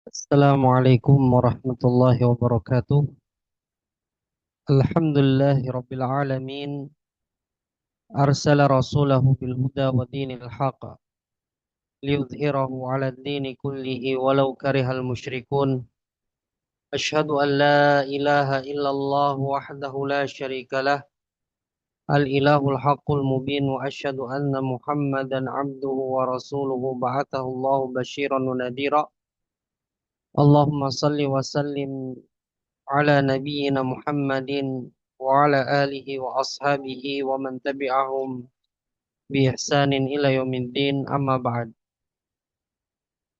Assalamualaikum warahmatullahi wabarakatuh. Alhamdulillahi rabbil alamin. Arsala rasulahu bil huda wa dinil haq liyudhhirahu 'ala ad-dini kullihi walau karihal musyrikun. Asyhadu an la ilaha illallah wahdahu la syarika lah, al-ilahul haqqul mubin, wa asyhadu anna Muhammadan 'abduhu wa rasuluhu ba'athahu Allah basyiran wa nadhira. Allahumma salli wa sallim ala nabiyyina Muhammadin wa ala alihi wa ashabihi wa man tabi'ahum bi ihsanin ila yaumiddin, amma ba'd.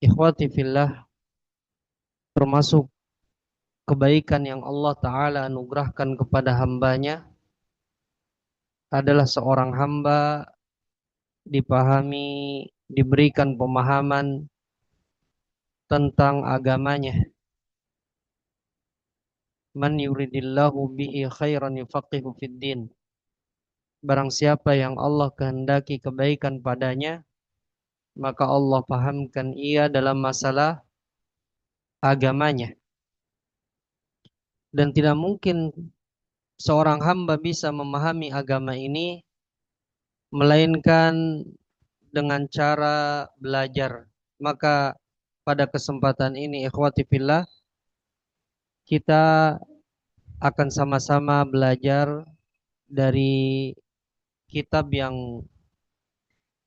Ikhwati fillah, termasuk kebaikan yang Allah Ta'ala anugerahkan kepada hambanya adalah seorang hamba dipahami, diberikan pemahaman tentang agamanya. Man yuridillahu bihi khairan yufaqihu fid din. Barang siapa yang Allah kehendaki kebaikan padanya, maka Allah pahamkan ia dalam masalah agamanya. Dan tidak mungkin seorang hamba bisa memahami agama ini melainkan dengan cara belajar. Maka pada kesempatan ini ikhwati fillah, kita akan sama-sama belajar dari kitab yang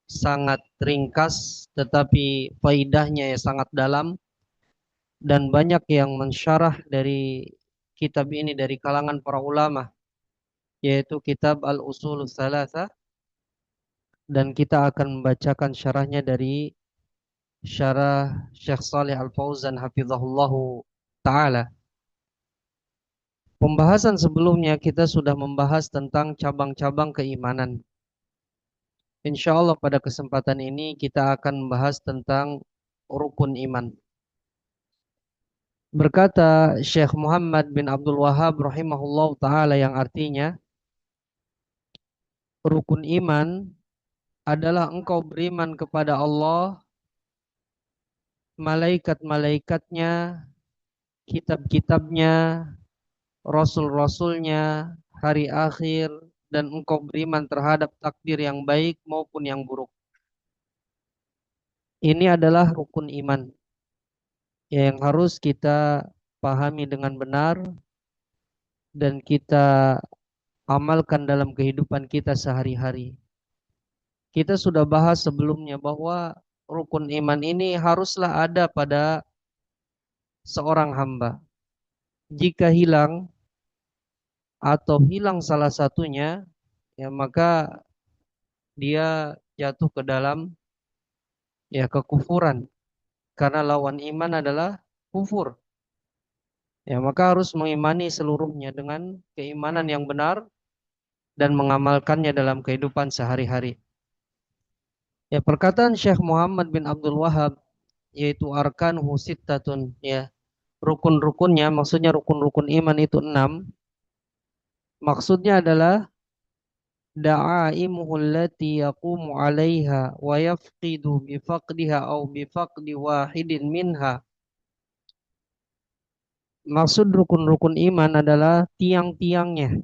sangat ringkas tetapi faidahnya ya sangat dalam, dan banyak yang mensyarah dari kitab ini dari kalangan para ulama, yaitu kitab Al-Usulus Tsalatsa, dan kita akan membacakan syarahnya dari syarah Syekh Saleh Al-Fauzan hafizahullahu taala. Pembahasan sebelumnya kita sudah membahas tentang cabang-cabang keimanan. Insya Allah pada kesempatan ini kita akan membahas tentang rukun iman. Berkata Syekh Muhammad bin Abdul Wahhab rahimahullahu taala, yang artinya rukun iman adalah engkau beriman kepada Allah, malaikat-malaikatnya, kitab-kitabnya, rasul-rasulnya, hari akhir, dan engkau beriman terhadap takdir yang baik maupun yang buruk. Ini adalah rukun iman yang harus kita pahami dengan benar dan kita amalkan dalam kehidupan kita sehari-hari. Kita sudah bahas sebelumnya bahwa rukun iman ini haruslah ada pada seorang hamba. Jika hilang atau hilang salah satunya, ya maka dia jatuh ke dalam ya kekufuran, karena lawan iman adalah kufur. Ya maka harus mengimani seluruhnya dengan keimanan yang benar dan mengamalkannya dalam kehidupan sehari-hari. Ya, perkataan Syekh Muhammad bin Abdul Wahhab, yaitu arkanuhu sittatun, ya, rukun-rukunnya, maksudnya rukun-rukun iman itu 6. Maksudnya adalah da'aimuhu allati yaqumu 'alaiha wa yafqidu bifaqdiha au bifaqdi wahidin minha. Maksud rukun-rukun iman adalah tiang-tiangnya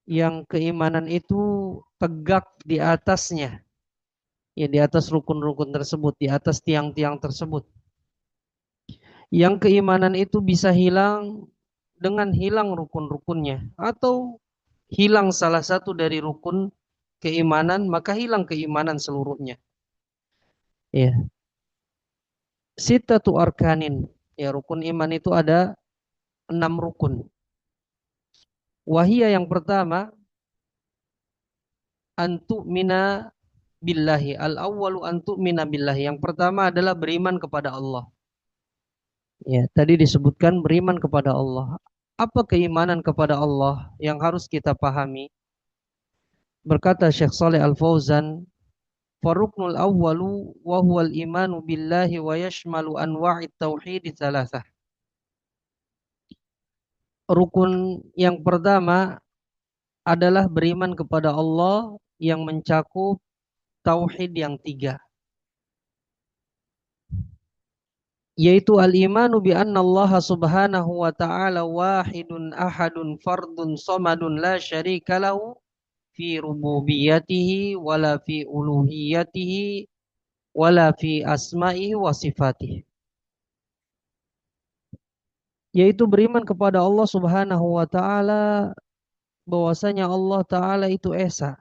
yang keimanan itu tegak di atasnya, ya, di atas rukun-rukun tersebut, di atas tiang-tiang tersebut. Yang keimanan itu bisa hilang dengan hilang rukun-rukunnya, atau hilang salah satu dari rukun keimanan, maka hilang keimanan seluruhnya. Ya, sittatu arkanin. Ya, rukun iman itu ada 6 rukun. Wahia, yang pertama, antu mina billahi. Al-awwalu antu mina billahi. Yang pertama adalah beriman kepada Allah. Ya, tadi disebutkan beriman kepada Allah. Apa keimanan kepada Allah yang harus kita pahami? Berkata Syekh Saleh Al-Fauzan, faruknul awwalu wa huwal imanu billahi wa yashmalu anwa'it tauhid tsalatsah. Rukun yang pertama adalah beriman kepada Allah yang mencakup tauhid yang 3. yaitu al-imanu bi anna Allah subhanahu wa ta'ala wahidun ahadun fardun samadun la syarika lahu fi rububiyatihi wala fi uluhiyatihi wala fi asma'ihi wa sifatihi, yaitu beriman kepada Allah subhanahu wa ta'ala bahwasanya Allah ta'ala itu esa,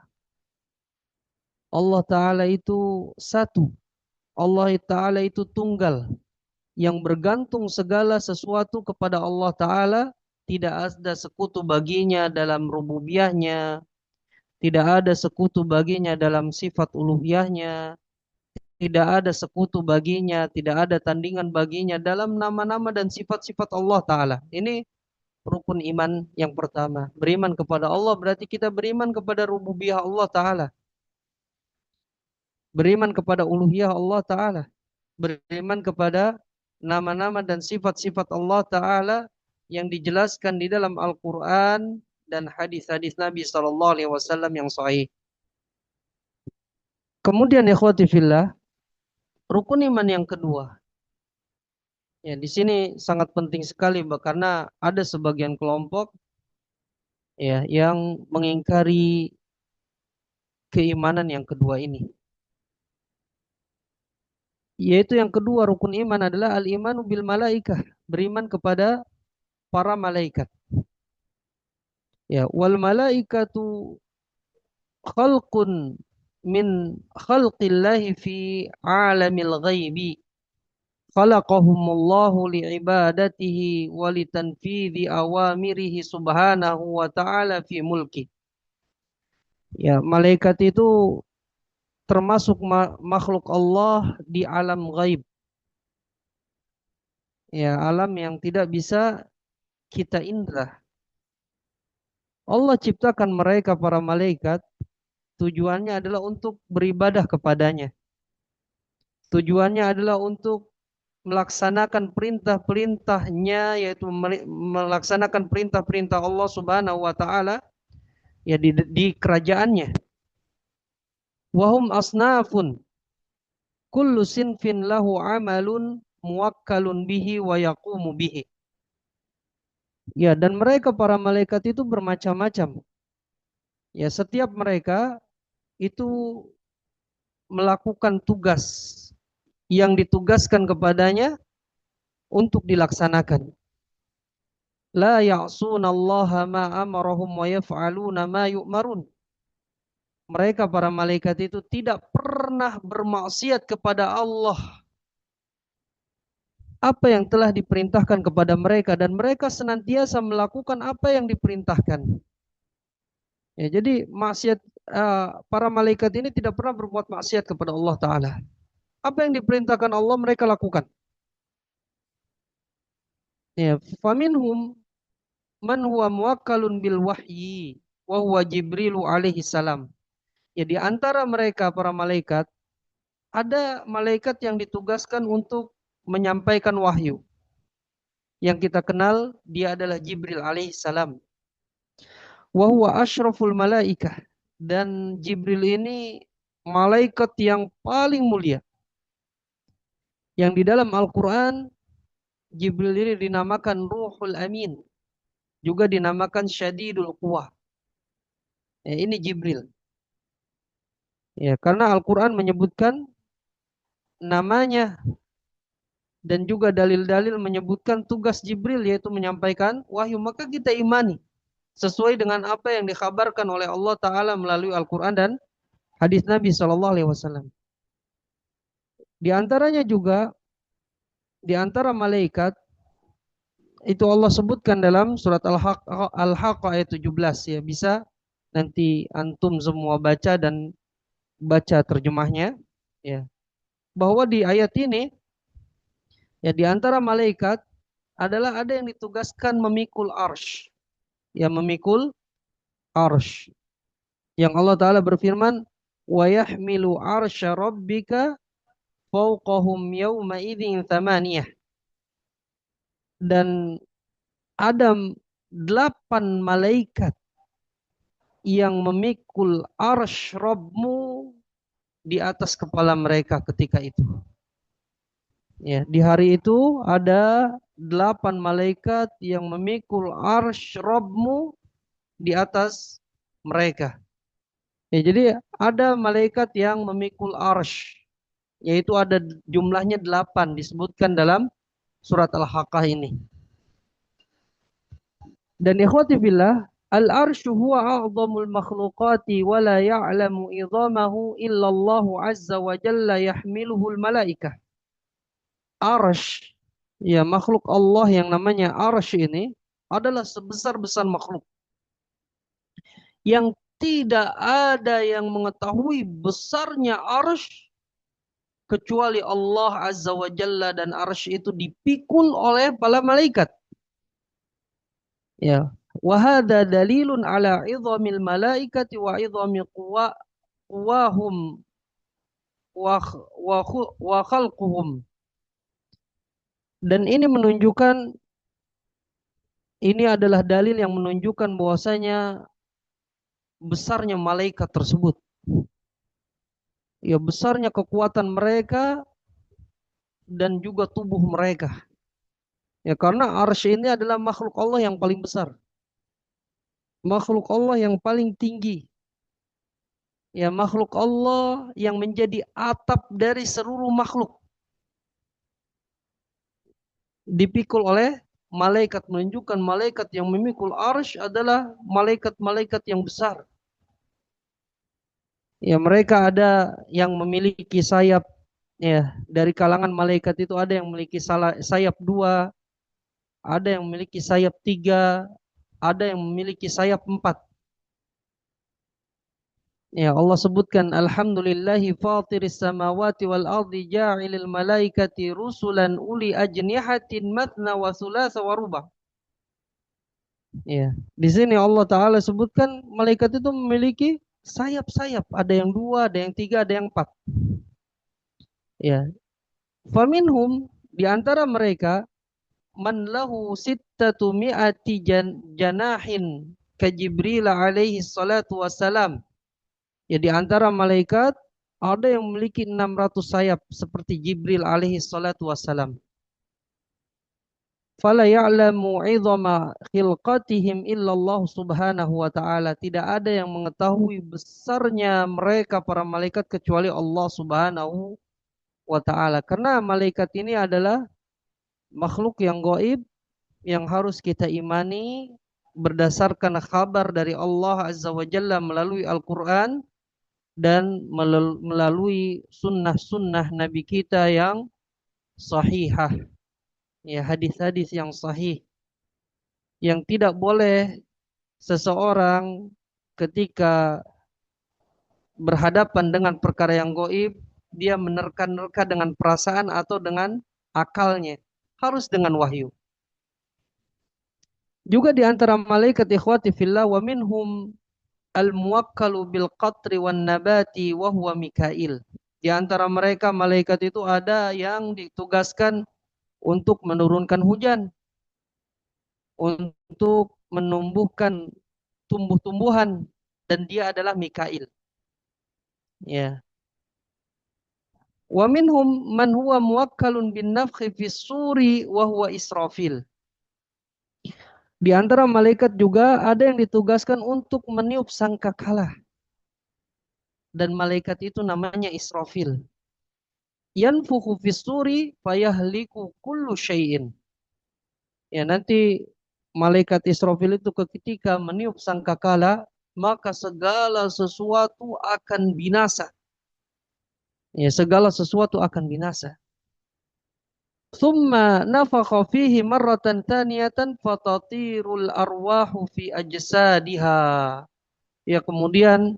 Allah ta'ala itu satu, Allah ta'ala itu tunggal, yang bergantung segala sesuatu kepada Allah Ta'ala, tidak ada sekutu baginya dalam rububiyahnya, tidak ada sekutu baginya dalam sifat uluhiyahnya, tidak ada sekutu baginya, tidak ada tandingan baginya dalam nama-nama dan sifat-sifat Allah Ta'ala. Ini rukun iman yang pertama. Beriman kepada Allah berarti kita beriman kepada rububiyah Allah Ta'ala, beriman kepada uluhiyah Allah Ta'ala, beriman kepada nama-nama dan sifat-sifat Allah Ta'ala yang dijelaskan di dalam Al-Quran dan hadis-hadis Nabi Sallallahu Alaihi Wasallam yang sahih. Kemudian ikhwati fillah, rukun iman yang kedua. Ya, di sini sangat penting sekali karena ada sebagian kelompok ya yang mengingkari keimanan yang kedua ini. Yaitu yang kedua rukun iman adalah al-imanu bil malaikah, beriman kepada para malaikat. Ya, wal malaikatu khalqun min khalqillahi fi alamil ghaibi khalaqahumullahu li'ibadatihi wa litanfidhi awamirihi subhanahu wa ta'ala fi mulki. Ya, malaikat itu termasuk makhluk Allah di alam ghaib. Ya, alam yang tidak bisa kita indra. Allah ciptakan mereka para malaikat tujuannya adalah untuk beribadah kepadanya. Tujuannya adalah untuk melaksanakan perintah-perintahnya, yaitu melaksanakan perintah-perintah Allah Subhanahu wa taala ya di kerajaannya. Wahum asnafun kullu sinfin lahu amalun muwakkalun bihi wa yaqumu bihi. Ya, dan mereka para malaikat itu bermacam-macam. Ya, setiap mereka itu melakukan tugas yang ditugaskan kepadanya untuk dilaksanakan. La ya'sunallaha ma amarahum wa yaf'aluna ma yu'marun. Mereka para malaikat itu tidak pernah bermaksiat kepada Allah apa yang telah diperintahkan kepada mereka, dan mereka senantiasa melakukan apa yang diperintahkan. Ya, jadi maksiat para malaikat ini tidak pernah berbuat maksiat kepada Allah Ta'ala. Apa yang diperintahkan Allah mereka lakukan. Ya, faminhum man huwa muwakkalun bil wahyi wa huwa Jibrilu alaihi salam. Ya, di antara mereka para malaikat ada malaikat yang ditugaskan untuk menyampaikan wahyu. Yang kita kenal dia adalah Jibril alaihi salam. Wa huwa asyraful malaikah, dan Jibril ini malaikat yang paling mulia. Yang di dalam Al-Qur'an Jibril ini dinamakan Ruhul Amin, juga dinamakan Syadidul Quwah. Ya, ini Jibril. Ya, karena Al-Quran menyebutkan namanya dan juga dalil-dalil menyebutkan tugas Jibril yaitu menyampaikan wahyu, maka kita imani sesuai dengan apa yang dikhabarkan oleh Allah Ta'ala melalui Al-Quran dan hadis Nabi SAW. Di antaranya juga, di antara malaikat itu Allah sebutkan dalam surat Al-Haqqa ayat 17, ya, bisa nanti antum semua baca dan baca terjemahnya, ya, bahwa di ayat ini ya di antara malaikat adalah ada yang ditugaskan memikul arsh, ya, memikul arsh, yang Allah Ta'ala berfirman wa yahmilu arsya rabbika fawqahum yawma idzin thamaniyah, dan ada 8 malaikat yang memikul arsh Rabbmu di atas kepala mereka ketika itu. Ya, di hari itu ada 8 malaikat yang memikul arsy Rabbmu di atas mereka. Ya, jadi ada malaikat yang memikul arsy, yaitu ada jumlahnya 8 disebutkan dalam surat Al-Haqqah ini. Dan ikhwati billah, al-arsyu huwa a'zamul makhluqati wa la ya'lamu idhamahu illa Allah azza wa jalla yahmiluhul malaikah. Arsy, ya makhluk Allah yang namanya arsy ini adalah sebesar-besar makhluk yang tidak ada yang mengetahui besarnya arsy kecuali Allah azza wa jalla, dan arsy itu dipikul oleh para malaikat. Ya, wa hadza dalilun ala idhamil malaikati wa idhami quwahum wa wa khalquhum. Dan ini menunjukkan, ini adalah dalil yang menunjukkan bahwasanya besarnya malaikat tersebut. Ya, besarnya kekuatan mereka dan juga tubuh mereka. Ya, karena arsy ini adalah makhluk Allah yang paling besar. Makhluk Allah yang paling tinggi. Ya, makhluk Allah yang menjadi atap dari seluruh makhluk. Dipikul oleh malaikat, menunjukkan malaikat yang memikul arsy adalah malaikat-malaikat yang besar. Ya, mereka ada yang memiliki sayap, ya, dari kalangan malaikat itu ada yang memiliki sayap 2, ada yang memiliki sayap 3, ada yang memiliki sayap 4. Ya, Allah sebutkan alhamdulillahi fatiris samawati wal ardi ja'ilil malaikati rusulan uli ajnihatin matna wa thulatha wa ruba'. Ya, di sini Allah Ta'ala sebutkan malaikat itu memiliki sayap-sayap. Ada yang 2, ada yang 3, ada yang 4. Ya, faminhum, di antara mereka, man lahu sittatu mi'ati janahin ka Jibril alaihi salatu wassalam. Ya, di antara malaikat ada yang memiliki 600 sayap seperti Jibril alaihi salatu wassalam. Fala ya'lamu 'idhama khilqatihim illallah subhanahu wa ta'ala. Tidak ada yang mengetahui besarnya mereka para malaikat kecuali Allah subhanahu wa ta'ala. Karena malaikat ini adalah makhluk yang gaib yang harus kita imani berdasarkan kabar dari Allah azza wa jalla melalui Al-Quran dan melalui sunnah-sunnah Nabi kita yang sahihah. Ya, hadis-hadis yang sahih, yang tidak boleh seseorang ketika berhadapan dengan perkara yang goib, dia menerka-nerka dengan perasaan atau dengan akalnya. Harus dengan wahyu. Juga di antara malaikat ikhwati fillah wa minhum al-muwakkalu bil qatri wan nabati wa huwa Mikail. Di antara mereka malaikat itu ada yang ditugaskan untuk menurunkan hujan, untuk menumbuhkan tumbuh-tumbuhan, dan dia adalah Mikail. Ya. Wa minhum man huwa muwakkalun bin nafkhi fis suri wa huwa Israfil. Di antara malaikat juga ada yang ditugaskan untuk meniup sangkakala, dan malaikat itu namanya Israfil. Yanfukhu fis suri fayahliku kullu syai'in. Ya, nanti malaikat Israfil itu ketika meniup sangkakala, maka segala sesuatu akan binasa. Ya, segala sesuatu akan binasa. Thumma nafakha fihi marratan thaniyatan fatatirul arwahu fi ajsadiha. Ya, kemudian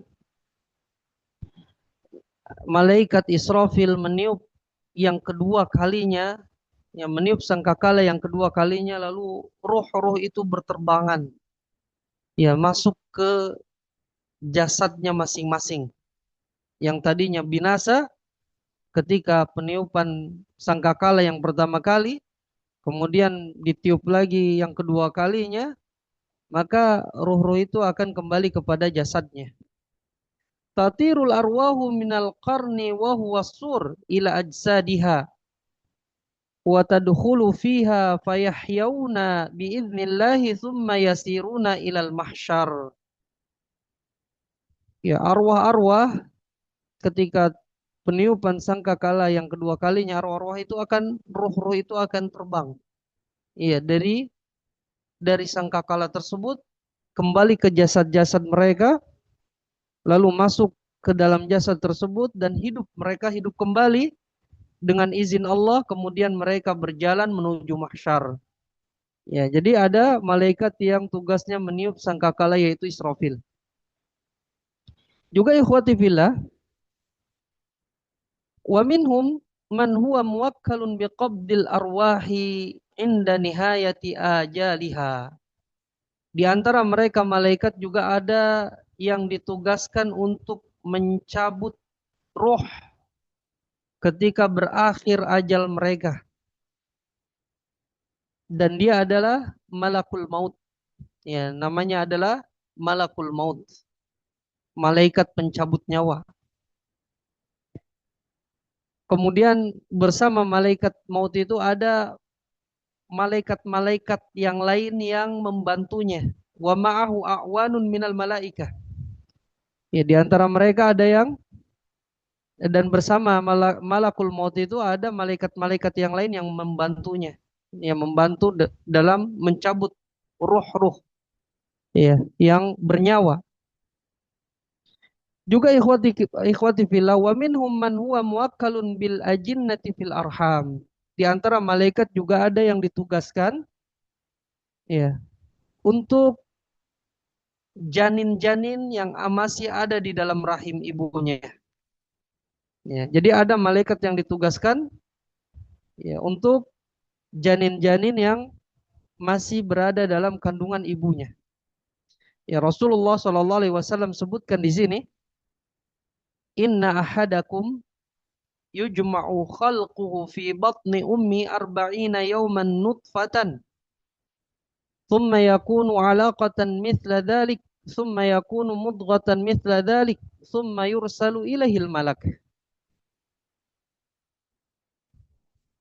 malaikat Israfil meniup yang kedua kalinya, yang meniup sangkakala yang kedua kalinya, lalu roh-roh itu berterbangan, ya, masuk ke jasadnya masing-masing. Yang tadinya binasa ketika peniupan sangkakala yang pertama kali, kemudian ditiup lagi yang kedua kalinya, maka roh-roh itu akan kembali kepada jasadnya. Tatirul arwahu minal qarni wa huwa sur ila ajsadiha. wa tadkhulu fiha fayahyauna biidnillahi thumma yasiruna ilal mahsyar. Ya, arwah-arwah ketika peniupan sangkakala yang kedua kalinya, arwah-arwah itu akan, ruh-ruh itu akan terbang. Iya, dari sangkakala tersebut kembali ke jasad-jasad mereka, lalu masuk ke dalam jasad tersebut dan hidup, mereka hidup kembali dengan izin Allah, kemudian mereka berjalan menuju mahsyar. Ya, jadi ada malaikat yang tugasnya meniup sangkakala yaitu Israfil. Juga ikhwati fillah, wa minhum man huwa muwakkalun biqabdil arwahi inda nihayati ajaliha. Di antara mereka malaikat juga ada yang ditugaskan untuk mencabut roh ketika berakhir ajal mereka. Dan dia adalah malakul maut. Ya, namanya adalah malakul maut. Malaikat pencabut nyawa. Kemudian bersama malaikat maut itu ada malaikat-malaikat yang lain yang membantunya. Wa ma'ahu a'wanun minal malaikah. Ya, di antara mereka ada yang, dan bersama malakul maut itu ada malaikat-malaikat yang lain yang membantunya. Yang membantu dalam mencabut ruh-ruh ya yang bernyawa. Juga ikhwati fillah, wa minhum man huwa muwakkalun bil ajinnati fil arham. Di antara malaikat juga ada yang ditugaskan ya untuk janin-janin yang masih ada di dalam rahim ibunya. Ya, jadi ada malaikat yang ditugaskan ya untuk janin-janin yang masih berada dalam kandungan ibunya. Ya, Rasulullah Shallallahu Alaihi Wasallam sebutkan di sini, Inna ahadakum yujma'u khalquhu fi batni ummi arba'ina yawman nutfatan thumma yakunu alaqatan mithla dhalik thumma yakunu mudghatan mithla dhalik thumma yursalu ilahil malak.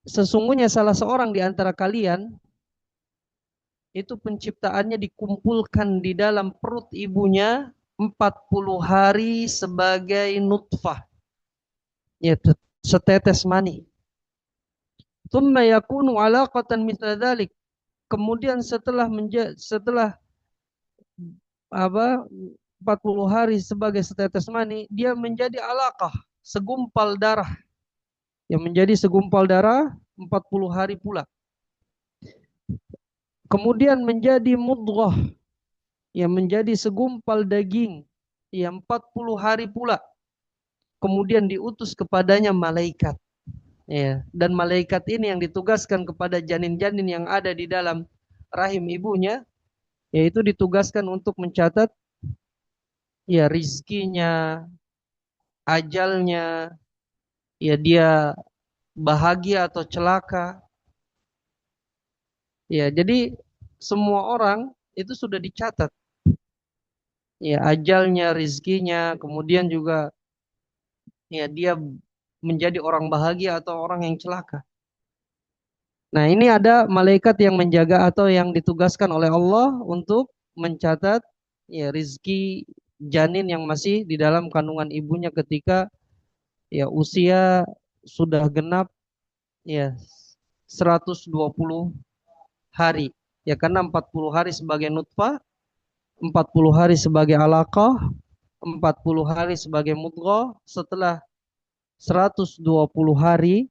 Sesungguhnya salah seorang di antara kalian itu penciptaannya dikumpulkan di dalam perut ibunya 40 hari sebagai nutfah, yaitu setetes mani. Thumma yakunu alaqatan mithla dhalik. Kemudian setelah apa 40 hari sebagai setetes mani, dia menjadi alaqah, segumpal darah. Yang menjadi segumpal darah 40 hari pula. Kemudian menjadi mudghah, yang menjadi segumpal daging, yang 40 hari pula. Kemudian diutus kepadanya malaikat. Ya, dan malaikat ini yang ditugaskan kepada janin-janin yang ada di dalam rahim ibunya, yaitu ditugaskan untuk mencatat ya rizkinya, ajalnya, ya dia bahagia atau celaka. Ya, jadi semua orang itu sudah dicatat. Ya, ajalnya, rizkinya, kemudian juga ya dia menjadi orang bahagia atau orang yang celaka. Nah, ini ada malaikat yang menjaga atau yang ditugaskan oleh Allah untuk mencatat ya rizki janin yang masih di dalam kandungan ibunya ketika ya usia sudah genap ya 120 hari. Ya, karena 40 hari sebagai nutfah, 40 hari sebagai alaqah, 40 hari sebagai mudghah, setelah 120 hari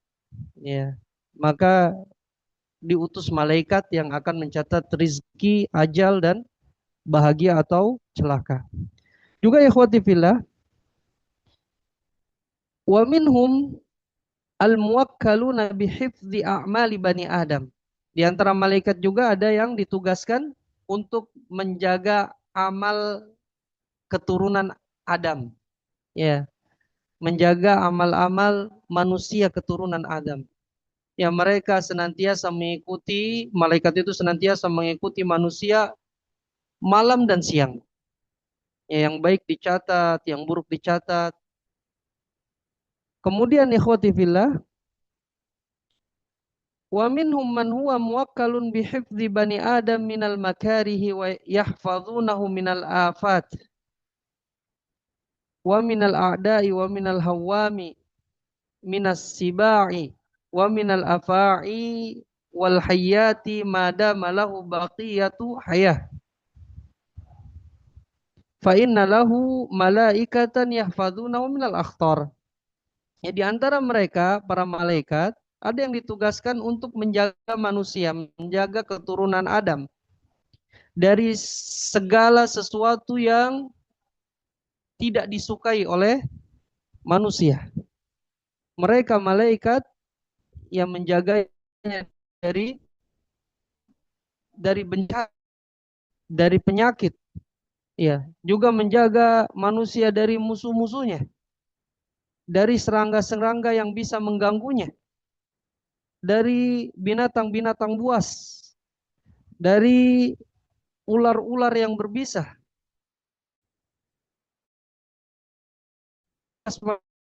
ya, maka diutus malaikat yang akan mencatat rizki, ajal dan bahagia atau celaka. Juga ikhwati fillah, wa minhum al-muwakkaluna bihifdzi a'mali bani Adam. Di antara malaikat juga ada yang ditugaskan untuk menjaga amal keturunan Adam. Ya, menjaga amal-amal manusia keturunan Adam. Ya, mereka senantiasa mengikuti, malaikat itu senantiasa mengikuti manusia malam dan siang. Ya, yang baik dicatat, yang buruk dicatat. Kemudian ikhwati fillah, Wa minhum man huwa muwakkalun bihifdzi bani Adam minal makarihi wa yahfazunahu minal afat wa minal a'da'i wa minal hawami minas sibai wa minal afa'i wal hayati ma dama lahu baqiyatu hayah fa inna lahu malaikatan yahfazunahu minal akhtar. Ya, di antara mereka para malaikat ada yang ditugaskan untuk menjaga manusia, menjaga keturunan Adam dari segala sesuatu yang tidak disukai oleh manusia. Mereka malaikat yang menjaganya dari bencana, dari penyakit, ya, juga menjaga manusia dari musuh-musuhnya, dari serangga-serangga yang bisa mengganggunya, dari binatang-binatang buas, dari ular-ular yang berbisa,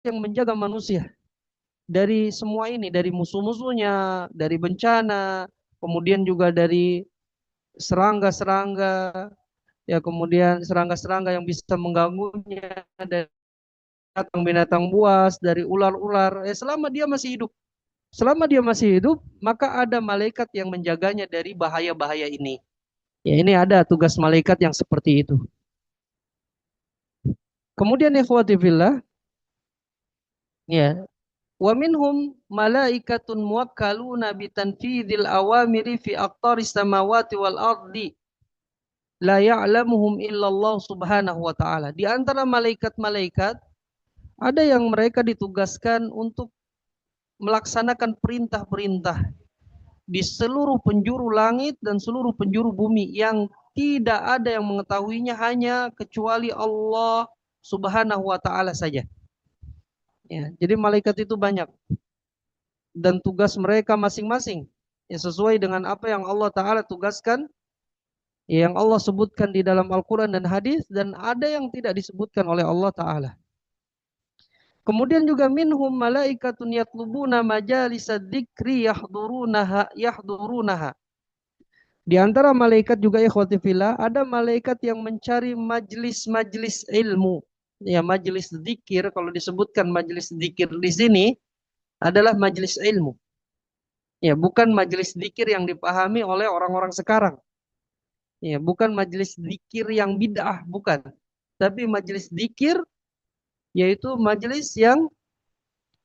yang menjaga manusia dari semua ini, dari musuh-musuhnya, dari bencana, kemudian juga dari serangga-serangga, ya, kemudian serangga-serangga yang bisa mengganggunya, dari binatang-binatang buas, dari ular-ular. Selama dia masih hidup, selama dia masih hidup, maka ada malaikat yang menjaganya dari bahaya-bahaya ini. Ya, ini ada tugas malaikat yang seperti itu. Kemudian ikhwati fillah, ya, wa minhum malaikatun muwakkaluna bitanfidhil awamiri fi aqtaris samawati wal ardi la ya'lamuhum illallah subhanahu wa ta'ala. Di antara malaikat-malaikat ada yang mereka ditugaskan untuk melaksanakan perintah-perintah di seluruh penjuru langit dan seluruh penjuru bumi yang tidak ada yang mengetahuinya hanya kecuali Allah subhanahu wa ta'ala saja. Ya, jadi malaikat itu banyak dan tugas mereka masing-masing ya, sesuai dengan apa yang Allah Ta'ala tugaskan, ya, yang Allah sebutkan di dalam Al-Quran dan hadis, dan ada yang tidak disebutkan oleh Allah Ta'ala. Kemudian juga minhum malaikatun yatlubuna majalisa dzikri yahdurunaha. Di antara malaikat juga ikhwati fillah, ada malaikat yang mencari majlis-majlis ilmu. Ya, majlis dzikir, kalau disebutkan majlis dzikir di sini adalah majlis ilmu. Ya, bukan majelis zikir yang dipahami oleh orang-orang sekarang. Ya, bukan majelis zikir yang bid'ah, bukan. Tapi majelis zikir yaitu majelis yang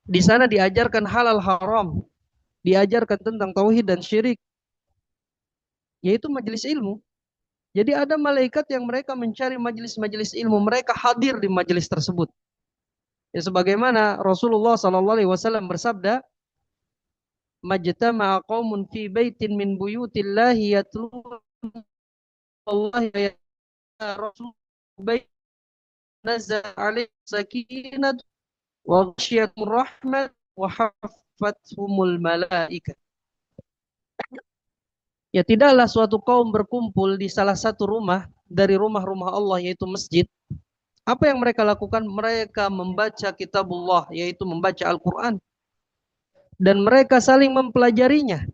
di sana diajarkan halal haram, diajarkan tentang tauhid dan syirik, yaitu majelis ilmu. Jadi ada malaikat yang mereka mencari majelis-majelis ilmu, mereka hadir di majelis tersebut. Ya, sebagaimana Rasulullah SAW bersabda, majtama'a qaumun fi baitin min buyutillahi yatluna Allah ya Rasul bait nazal alaihi sakinah wa ghashiyatuhum rahmat wa haffathumul malaikah. Ya, tidaklah suatu kaum berkumpul di salah satu rumah dari rumah-rumah Allah, yaitu masjid. Apa yang mereka lakukan? Mereka membaca kitabullah, yaitu membaca Al-Quran. Dan mereka saling mempelajarinya.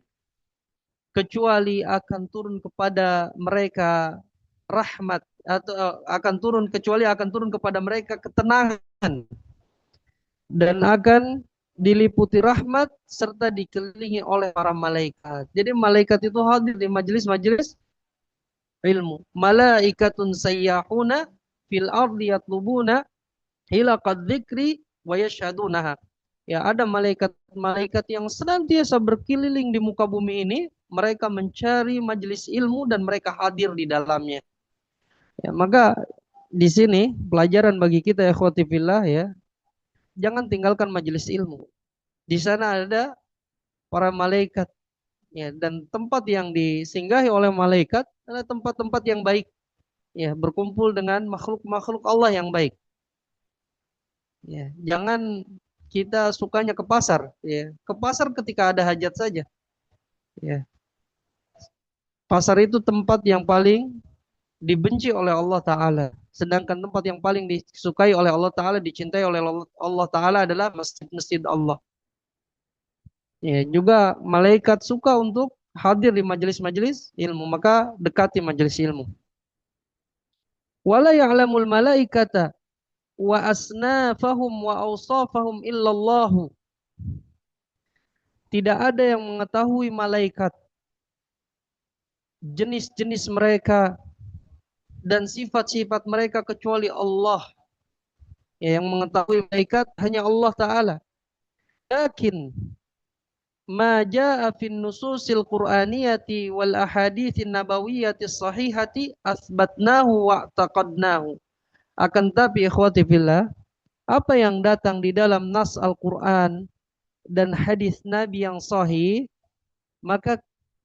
Kecuali akan turun kepada mereka rahmat, atau akan turun, kecuali akan turun kepada mereka ketenangan. Dan akan diliputi rahmat serta dikelilingi oleh para malaikat. Jadi malaikat itu hadir di majelis-majelis ilmu. Malaikatun sayyahuna fil ardi yatlubuna hilaqad dzikri wa yashhadunaha. Ya, ada malaikat-malaikat yang senantiasa berkeliling di muka bumi ini, mereka mencari majelis ilmu dan mereka hadir di dalamnya. Ya, maka di sini pelajaran bagi kita ya ikhwati fillah, ya, jangan tinggalkan majelis ilmu. Di sana ada para malaikat, ya, dan tempat yang disinggahi oleh malaikat adalah tempat-tempat yang baik, ya, berkumpul dengan makhluk-makhluk Allah yang baik. Ya, jangan kita sukanya ke pasar, ya. Ke pasar ketika ada hajat saja. Ya. Pasar itu tempat yang paling dibenci oleh Allah Ta'ala. Sedangkan tempat yang paling disukai oleh Allah Ta'ala, dicintai oleh Allah Ta'ala adalah masjid-masjid Allah. Ya, juga malaikat suka untuk hadir di majelis-majelis ilmu, maka dekati majelis ilmu. Wala ya'lamul malaikata wa asnafahum wa awsafahum illallahu. Tidak ada yang mengetahui malaikat, jenis-jenis mereka dan sifat-sifat mereka kecuali Allah. Ya, yang mengetahui malaikat hanya Allah Ta'ala. Lakin ma jaa fin nususil qur'aniyati wal ahaditsin nabawiyyati sahihati asbatnahu wa taqadnahu. Akan tapi ikhwati fillah, apa yang datang di dalam nas Al-Qur'an dan hadis Nabi yang sahih, maka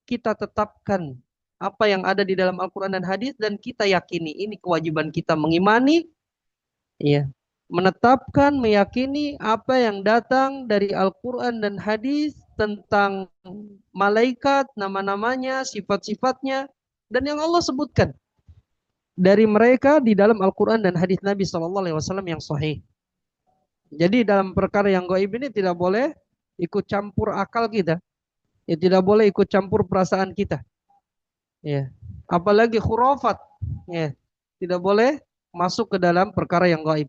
kita tetapkan apa yang ada di dalam Al-Quran dan hadis dan kita yakini. Ini kewajiban kita mengimani, ya, menetapkan, meyakini apa yang datang dari Al-Quran dan hadis tentang malaikat, nama-namanya, sifat-sifatnya, dan yang Allah sebutkan dari mereka di dalam Al-Quran dan hadis Nabi SAW yang sahih. Jadi dalam perkara yang gaib ini tidak boleh ikut campur akal kita, ya, tidak boleh ikut campur perasaan kita, ya, apalagi khurafat, ya, tidak boleh masuk ke dalam perkara yang gaib.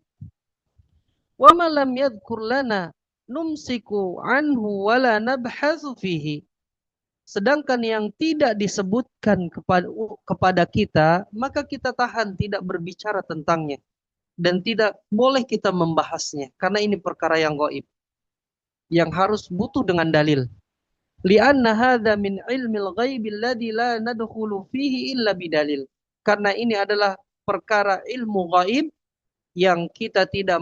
Wa ma lam yadhkur lana numsiku anhu wala nabhatsu fihi. Sedangkan yang tidak disebutkan kepada kita, maka kita tahan tidak berbicara tentangnya dan tidak boleh kita membahasnya karena ini perkara yang gaib yang harus butuh dengan dalil. Lianna hadza min ilmil ghaibi alladzi la nadkhulu fihi illa bidalil. Karena ini adalah perkara ilmu gaib yang kita tidak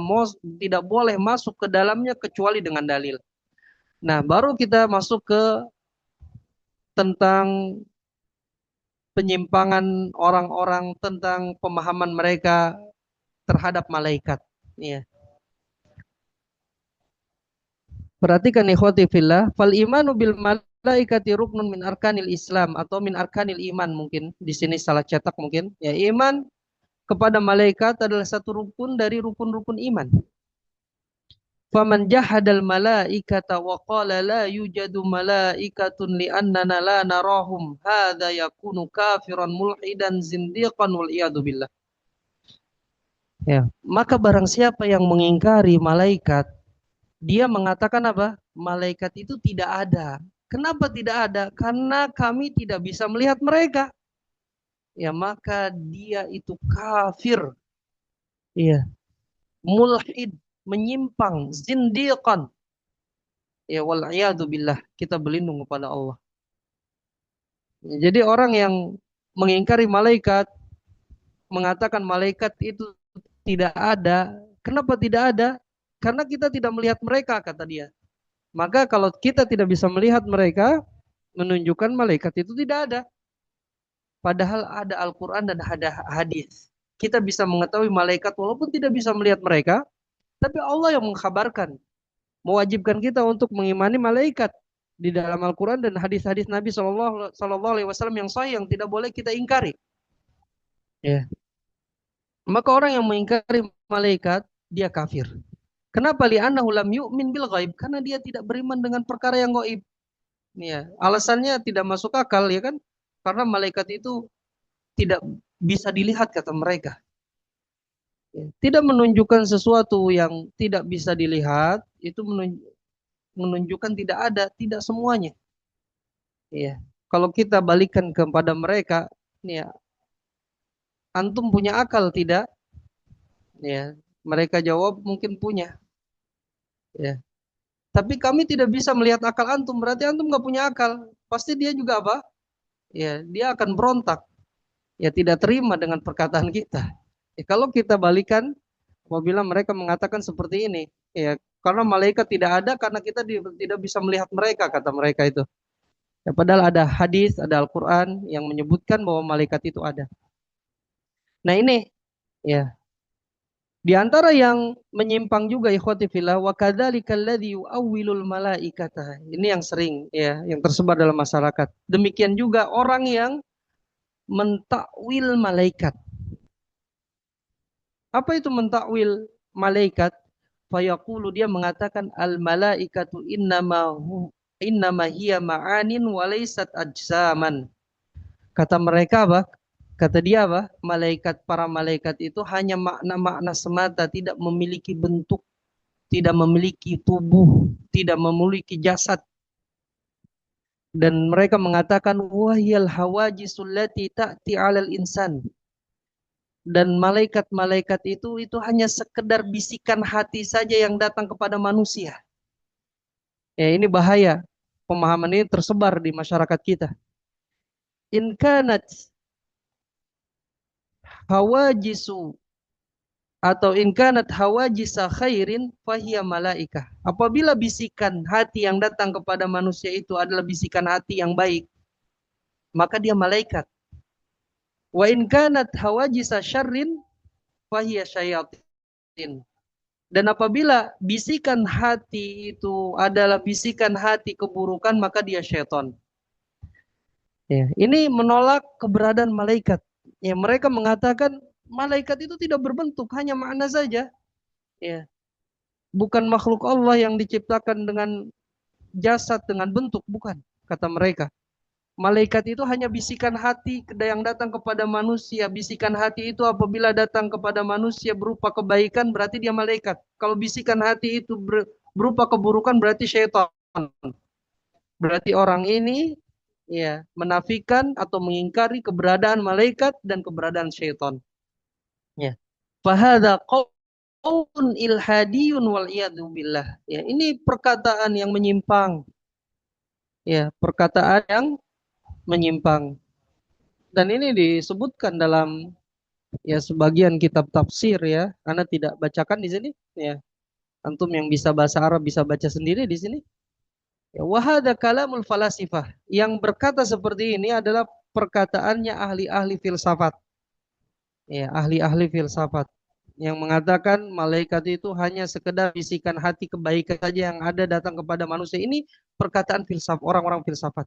boleh masuk ke dalamnya kecuali dengan dalil. Nah, baru kita masuk ke tentang penyimpangan orang-orang tentang pemahaman mereka terhadap malaikat. Ya. Perhatikan ikhwati fillah, fal imanu bil malaikati ruknun min arkanil Islam atau min arkanil iman mungkin. Di sini salah cetak mungkin. Ya, iman kepada malaikat adalah satu rukun dari rukun-rukun iman. Faman jahadal malaikata wa qala la yujadu malaikatun li'annana la narahum hadza yakunu kafiran mulhidan zindiqan wal iyadu billah. Ya, maka barang siapa yang mengingkari malaikat, dia mengatakan apa? Malaikat itu tidak ada. Kenapa tidak ada? Karena kami tidak bisa melihat mereka. Ya, maka dia itu kafir. Ya, mulhid, menyimpang, zindiqan. Ya, wal billah, kita berlindung kepada Allah. Ya, jadi orang yang mengingkari malaikat, mengatakan malaikat itu tidak ada. Kenapa tidak ada? Karena kita tidak melihat mereka, kata dia. Maka kalau kita tidak bisa melihat mereka, menunjukkan malaikat itu tidak ada. Padahal ada Al-Quran dan ada hadis. Kita bisa mengetahui malaikat walaupun tidak bisa melihat mereka, tapi Allah yang mengkhabarkan, mewajibkan kita untuk mengimani malaikat di dalam Al-Quran dan hadis-hadis Nabi Shallallahu Alaihi Wasallam yang sahih yang tidak boleh kita ingkari. Ya. Maka orang yang mengingkari malaikat dia kafir. Kenapa? Li'annahu lam yu'min bil ghaib, karena dia tidak beriman dengan perkara yang gaib. Ya, alasannya tidak masuk akal, ya kan? Karena malaikat itu tidak bisa dilihat kata mereka. Ya, tidak menunjukkan sesuatu yang tidak bisa dilihat itu menunjukkan tidak ada, tidak semuanya. Ya, kalau kita balikan kepada mereka, ya, antum punya akal tidak? Ya, mereka jawab mungkin punya. Ya, tapi kami tidak bisa melihat akal antum, berarti antum nggak punya akal. Pasti dia juga apa? Ya, dia akan berontak. Ya, tidak terima dengan perkataan kita. Ya, kalau kita balikan, apabila mereka mengatakan seperti ini, ya, karena malaikat tidak ada, karena kita tidak bisa melihat mereka, kata mereka itu. Ya, padahal ada hadis, ada Al-Quran yang menyebutkan bahwa malaikat itu ada. Nah ini, ya, di antara yang menyimpang juga ikhwati fillah wa kadzalika alladzi yu'awwilul malaikata. Ini yang sering, ya, yang tersebar dalam masyarakat. Demikian juga orang yang mentakwil malaikat. Apa itu mentakwil malaikat? Fayaqulu, dia mengatakan al malaikatu innama innama hiya ma'anin wa laysat ajsaman. Kata mereka apa? Kata dia apa? Para malaikat itu hanya makna-makna semata, tidak memiliki bentuk, tidak memiliki tubuh, tidak memiliki jasad. Dan mereka mengatakan wahyal hawajisul lati ta'ti 'alal insan. Dan malaikat-malaikat itu hanya sekedar bisikan hati saja yang datang kepada manusia. Ya, ini bahaya. Pemahaman ini tersebar di masyarakat kita. In kanat hawajisu atau in kanat hawajisa khairin fahiya malaikah. Apabila bisikan hati yang datang kepada manusia itu adalah bisikan hati yang baik, maka dia malaikat. Wa in kanat hawajisa syarrin fahiya syayatin. Dan apabila bisikan hati itu adalah bisikan hati keburukan, maka dia syaitan. Ya, ini menolak keberadaan malaikat. Ya, mereka mengatakan malaikat itu tidak berbentuk, hanya makna saja. Ya, bukan makhluk Allah yang diciptakan dengan jasad, dengan bentuk, bukan, kata mereka. Malaikat itu hanya bisikan hati yang datang kepada manusia. Bisikan hati itu apabila datang kepada manusia berupa kebaikan, berarti dia malaikat. Kalau bisikan hati itu berupa keburukan, berarti syaitan. Berarti orang ini ya menafikan atau mengingkari keberadaan malaikat dan keberadaan syaitan. Ya. Fahadha qaulun ilhadiyun wal billah. Ya, ini perkataan yang menyimpang. Ya, perkataan yang menyimpang. Dan ini disebutkan dalam ya sebagian kitab tafsir ya. Anda tidak bacakan di sini ya. Antum yang bisa bahasa Arab bisa baca sendiri di sini. Ya, wahada kalamul falasifah. Yang berkata seperti ini adalah perkataannya ahli-ahli filsafat. Ya, ahli-ahli filsafat yang mengatakan malaikat itu hanya sekedar bisikan hati kebaikan saja yang ada datang kepada manusia. Ini perkataan filsafat orang-orang filsafat.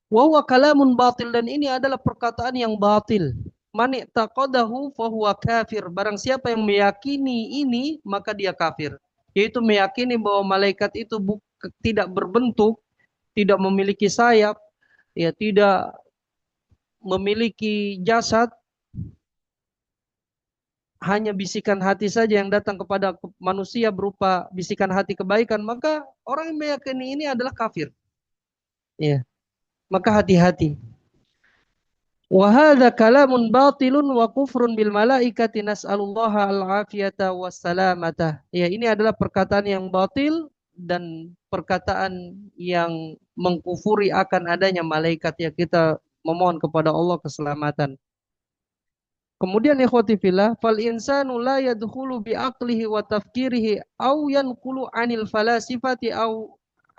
Wa huwa kalamun batil, dan ini adalah perkataan yang batil. Man i'taqadahu fahuwa kafir. Barang siapa yang meyakini ini, maka dia kafir. Yaitu meyakini bahwa malaikat itu tidak berbentuk, tidak memiliki sayap, ya tidak memiliki jasad, hanya bisikan hati saja yang datang kepada manusia berupa bisikan hati kebaikan, maka orang yang meyakini ini adalah kafir. Ya, maka hati-hati. Wa hadza kalamun batilun wa kufrun bil malaikati nas'alullaha al-afiyata wassalamata. Ya, ini adalah perkataan yang batil dan perkataan yang mengkufuri akan adanya malaikat, ya kita memohon kepada Allah keselamatan. Kemudian ikhwati fillah, fal insanu la yadkhulu bi aqlihi wa tafkirihi aw yanqulu 'anil falasifati aw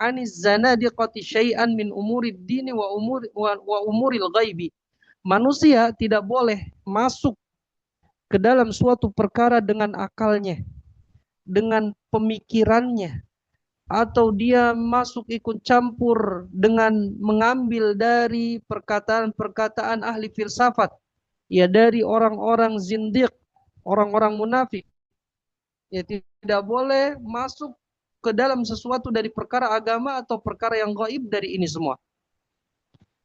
'aniz zanadiqati syai'an min umurid dini wa umuril ghaibi. Manusia tidak boleh masuk ke dalam suatu perkara dengan akalnya, dengan pemikirannya, atau dia masuk ikut campur dengan mengambil dari perkataan-perkataan ahli filsafat, ya dari orang-orang zindiq, orang-orang munafik. Ya tidak boleh masuk ke dalam sesuatu dari perkara agama atau perkara yang gaib dari ini semua.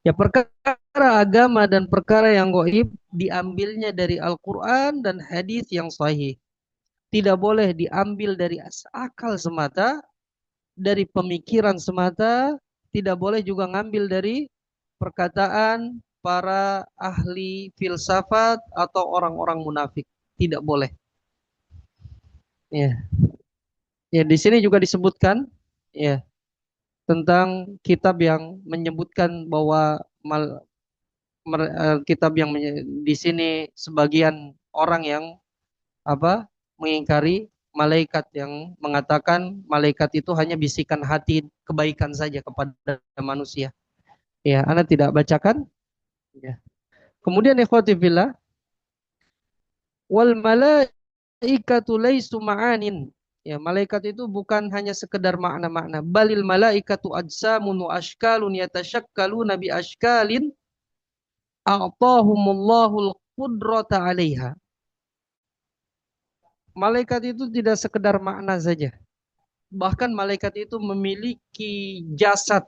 Ya perkara agama dan perkara yang gaib diambilnya dari Al-Quran dan hadis yang sahih. Tidak boleh diambil dari akal semata, dari pemikiran semata, tidak boleh juga ngambil dari perkataan para ahli filsafat atau orang-orang munafik. Tidak boleh. Ya, ya di sini juga disebutkan ya tentang kitab yang menyebutkan bahwa kitab yang di sini sebagian orang yang apa mengingkari malaikat, yang mengatakan malaikat itu hanya bisikan hati kebaikan saja kepada manusia. Ya, Anda tidak bacakan. Ya. Kemudian ikhwati fillah, wal malaikatu laisu ma'anin. Ya, malaikat itu bukan hanya sekedar makna-makna. Balil malaikatu ajsamun wa ashkalun yatashakkaluna bi ashkalin a'tahumullahul qudrata 'alaiha. Malaikat itu tidak sekedar makna saja. Bahkan malaikat itu memiliki jasad,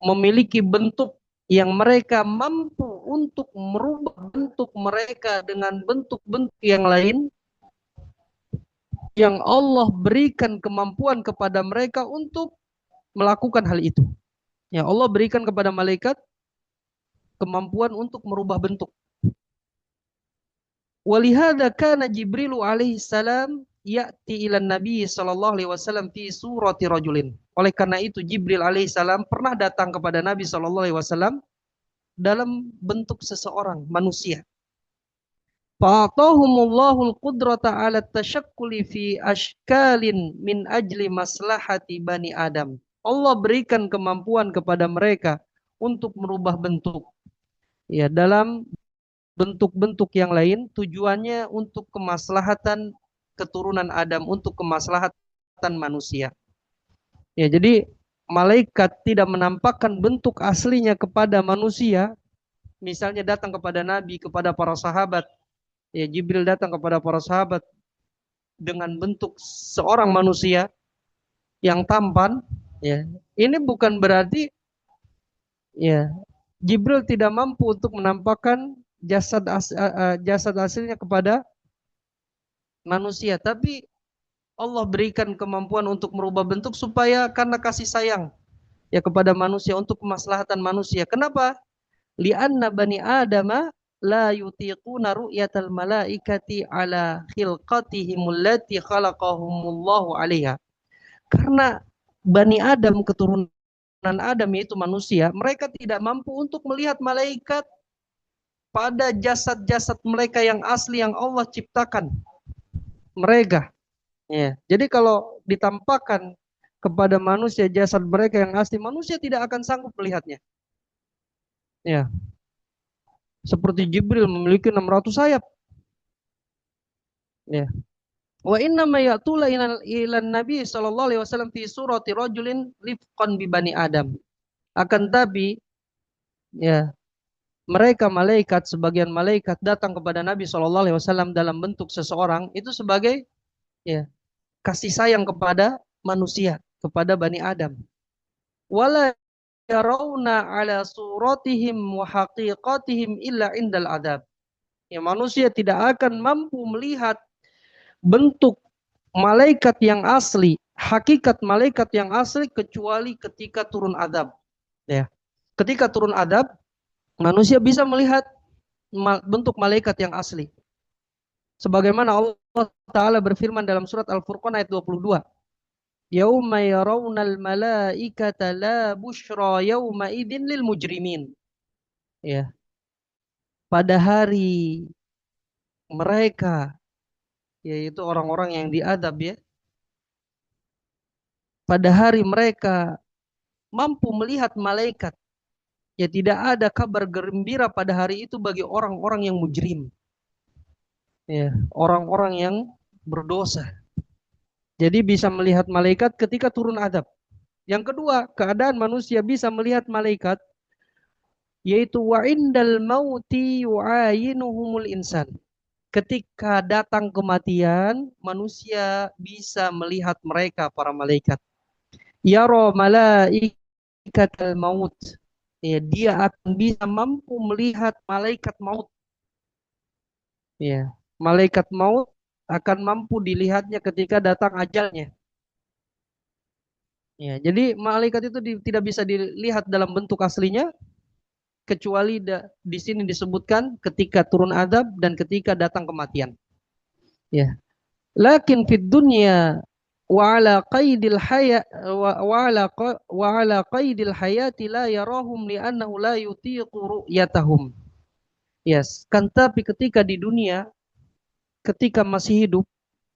memiliki bentuk yang mereka mampu untuk merubah bentuk mereka dengan bentuk-bentuk yang lain, yang Allah berikan kemampuan kepada mereka untuk melakukan hal itu. Ya, Allah berikan kepada malaikat kemampuan untuk merubah bentuk. Walihada kana Jibril alaihi salam ya'ti ila Nabi sallallahu alaihi wasallam fi surati rajulin. Oleh karena itu Jibril alaihi salam pernah datang kepada Nabi sallallahu alaihi wasallam dalam bentuk seseorang manusia. Fa'atahumullahul qudrata 'ala tashakkuli fi ashkalin min ajli maslahati bani Adam. Allah berikan kemampuan kepada mereka untuk merubah bentuk, ya, dalam bentuk-bentuk yang lain, tujuannya untuk kemaslahatan keturunan Adam, untuk kemaslahatan manusia. Ya, jadi malaikat tidak menampakkan bentuk aslinya kepada manusia. Misalnya datang kepada Nabi, kepada para sahabat. Ya, Jibril datang kepada para sahabat dengan bentuk seorang manusia yang tampan. Ya, ini bukan berarti, ya, Jibril tidak mampu untuk menampakkan jasad aslinya kepada manusia, tapi Allah berikan kemampuan untuk merubah bentuk supaya karena kasih sayang, ya, kepada manusia, untuk kemaslahatan manusia. Kenapa? Li'anna bani Adama la yutiquna ru'yatal malaikati ala khilqatihim allati khalaqahumullahu 'alaiha. Karena bani Adam, keturunan Adam, yaitu manusia, mereka tidak mampu untuk melihat malaikat pada jasad-jasad mereka yang asli yang Allah ciptakan mereka. Ya. Jadi kalau ditampakkan kepada manusia jasad mereka yang asli, manusia tidak akan sanggup melihatnya. Ya. Seperti Jibril memiliki 600 sayap. Ya. Wa inna ma ya'tula ilan Nabi sallallahu alaihi wasallam fi surati rajulin rifqan bi bani Adam. Akan tapi, ya, mereka malaikat, sebagian malaikat datang kepada Nabi sallallahu alaihi wasallam dalam bentuk seseorang itu sebagai, ya, kasih sayang kepada manusia, kepada bani Adam. Wala yarawna ala suratihim wa haqiqatihim illa indal adab. Ya, manusia tidak akan mampu melihat bentuk malaikat yang asli, hakikat malaikat yang asli, kecuali ketika turun adab. Ya. Ketika turun adab, manusia bisa melihat bentuk malaikat yang asli. Sebagaimana Allah Ta'ala berfirman dalam surat Al-Furqan ayat 22. Yauma yarawnal malaikata la bushra yauma idzin lil mujrimin. Ya. Pada hari mereka, yaitu orang-orang yang diadab, ya. Pada hari mereka mampu melihat malaikat, ya, tidak ada kabar gembira pada hari itu bagi orang-orang yang mujrim. Ya, orang-orang yang berdosa. Jadi bisa melihat malaikat ketika turun adab. Yang kedua, keadaan manusia bisa melihat malaikat yaitu wa indal mauti yu'ayinuhumul insan. Ketika datang kematian, manusia bisa melihat mereka, para malaikat. Yara malaikatal maut. Ya, dia akan bisa mampu melihat malaikat maut. Ya, malaikat maut akan mampu dilihatnya ketika datang ajalnya. Ya, jadi malaikat itu tidak bisa dilihat dalam bentuk aslinya, kecuali di sini disebutkan ketika turun adab dan ketika datang kematian. Ya. Lakin fid dunya wa ala qaidil haya wa ala qaidil hayati la yarahum li'annahu la yutiqu ru'yatahum. Yes, kan tapi ketika di dunia, ketika masih hidup,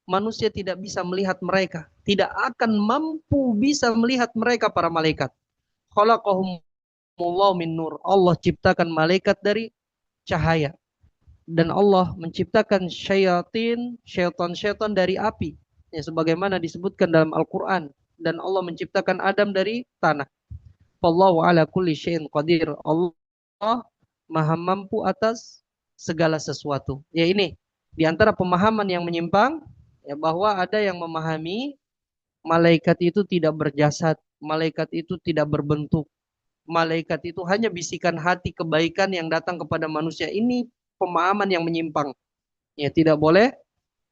manusia tidak bisa melihat mereka, tidak akan mampu bisa melihat mereka, para malaikat. Khalaqahumullahu min nur. Allah ciptakan malaikat dari cahaya. Dan Allah menciptakan syaitan dari api. Ya, sebagaimana disebutkan dalam Al-Quran. Dan Allah menciptakan Adam dari tanah. Wallahu ala kulli syai'in qadir. Allah maha mampu atas segala sesuatu. Ya, ini di antara pemahaman yang menyimpang, ya, bahwa ada yang memahami malaikat itu tidak berjasad, malaikat itu tidak berbentuk. malaikat itu hanya bisikan hati kebaikan yang datang kepada manusia. Ini pemahaman yang menyimpang. Ya, tidak boleh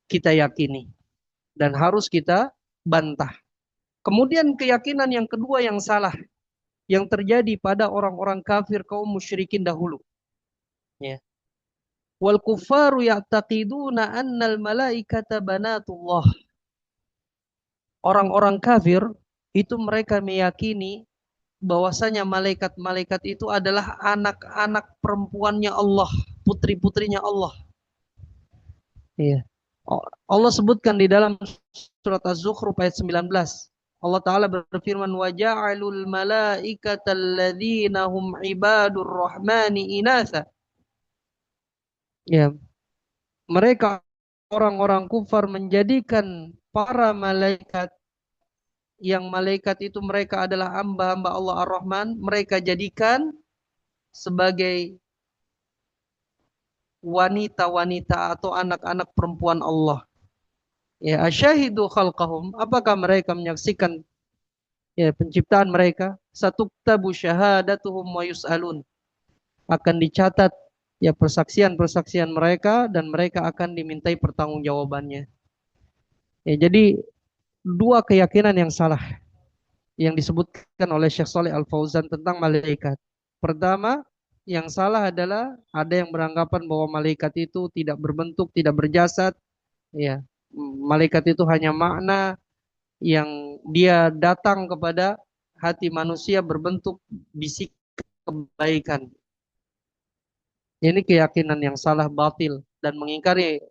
kita yakini dan harus kita bantah. Kemudian keyakinan yang kedua yang salah yang terjadi pada orang-orang kafir kaum musyrikin dahulu. Ya. Wal kuffaru ya'taqiduna annal malaikata banatullah. Orang-orang kafir itu mereka meyakini bahwasanya malaikat-malaikat itu adalah anak-anak perempuannya Allah, putri-putrinya Allah. Iya. Allah sebutkan di dalam surat Az-Zukhruf ayat 19. Allah Ta'ala berfirman, وَجَعَلُوا الْمَلَائِكَةَ الَّذِينَ هُمْ عِبَادُ الرَّحْمَنِ إِنَاثًا. Ya, mereka orang-orang kufar menjadikan para malaikat yang malaikat itu mereka adalah hamba-hamba Allah Ar-Rahman, mereka jadikan sebagai wanita-wanita atau anak-anak perempuan Allah. Ya, asyahidu khalqahum, apakah mereka menyaksikan ya penciptaan mereka? Satuktabu syahadatuhum wa yus'alun. Akan dicatat ya persaksian-persaksian mereka dan mereka akan dimintai pertanggungjawabannya. Ya, jadi dua keyakinan yang salah yang disebutkan oleh Syekh Saleh Al Fauzan tentang malaikat. Pertama, yang salah adalah ada yang beranggapan bahwa malaikat itu tidak berbentuk, tidak berjasad. Ya, malaikat itu hanya makna yang dia datang kepada hati manusia berbentuk bisik kebaikan. Ini keyakinan yang salah, batil, dan mengingkari